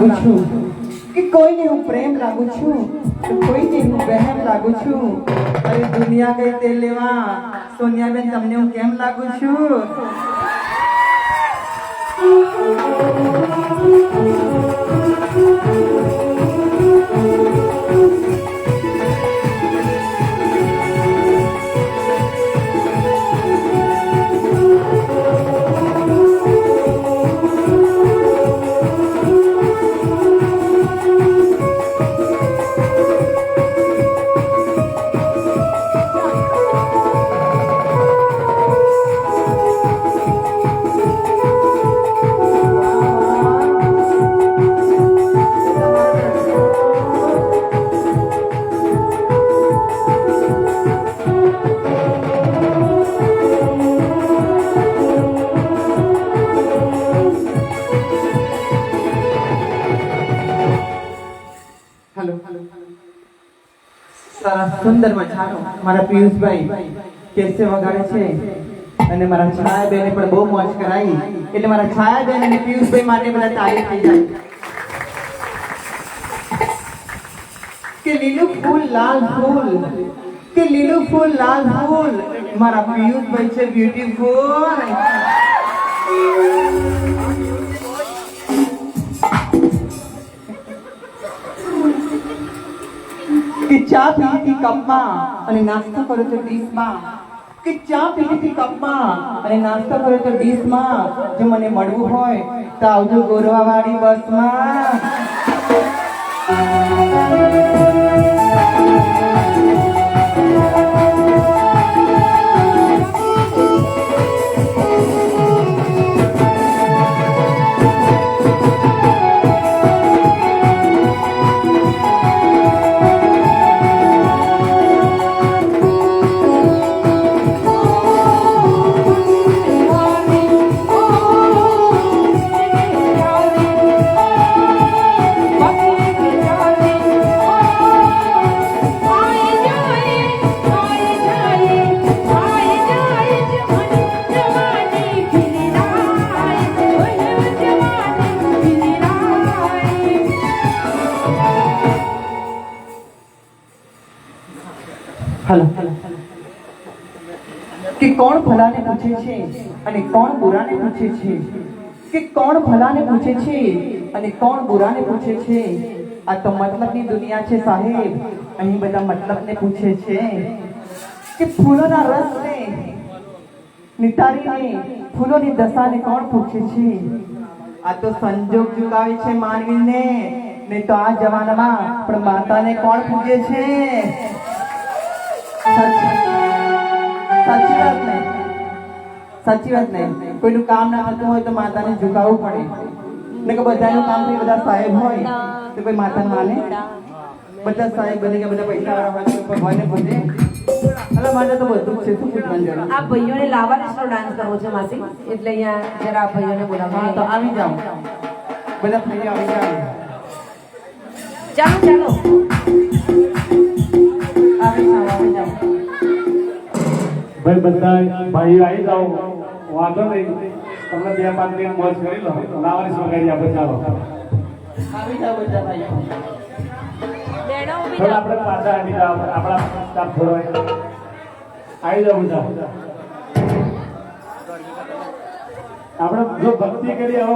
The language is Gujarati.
લાગુ છું કે કોઈને હું પ્રેમ લાગુ છું તો કોઈને હું વહેમ લાગુ છું અરે દુનિયા ગઈ તે લેવા સોનિયાબેન તમને હું કેમ લાગુ છું સુંદર મજાનો મારા પિયુષભાઈ કેસે વગાડે છે અને મારા છાયાબેને પણ બહુ મોજ કરાઈ એટલે મારા છાયાબેન અને પિયુષભાઈ માટે બધા તારીફ થઈ જાય કે લીલું ફૂલ લાલ ફૂલ કે લીલું ફૂલ લાલ ફૂલ મારા પિયુષભાઈ છે બ્યુટીફુલ કે ચા પીધી કપમાં અને નાસ્તો કરો તો ડીશમાં કે ચા પીધી કપમાં અને નાસ્તો કરો તો ડીશમાં જો મને મળવું હોય તો આવજો ગોરવાવાળી બસમાં हेलो कि कौन भलाने पूछे छे અને કોણ બુરાને પૂછે છે કે કોણ ભલાને પૂછે છે અને કોણ બુરાને પૂછે છે આ તો મતલબની દુનિયા છે સાહેબ અહીં બધા મતલબને પૂછે છે કે ફૂલોના રસને નિતારીને ફૂલોની દશાને કોણ પૂછે છે આ તો સંજોગ ચુકાવે છે માનવીને ને તો આ જમાનામાં પણ માતાને કોણ પૂજે છે સાચી વાત નહીં કોઈનું કામ ના થતું હોય તો માતાને ઝુકાવવું પડે ને કે બધાનું કામ થઈ બધા સાહેબ હોય તો કોઈ માતાને માને બધા સાહેબ બને કે બધા પૈસા વાળા હોય તો ભગવાનને પૂજે એટલે મારે તો બધું છે શું પૂછવાનું જરા આ ભાઈઓને લાવવાનો ડાન્સ કરવો છે માસી એટલે અહીંયા જરા આ ભાઈઓને બોલાવો તો આવી જાઓ બધા ભાઈઓ આવી જાઓ ચાલો આવી જાઓ ભાઈ બધા ભાઈઓ આવી જાઓ વાંધો નહીં તમને 2-5 મિનિટ મોજ કરી લો લાવાની વગાડી આપણે ચાલો આવી જાઓ બધા ભાઈઓ થોડા આપણે પાછા આવી જાઓ આપણા સ્ટાફ થોડો આવી જાઓ બધા આપણે જો ભક્તિ કરી હવે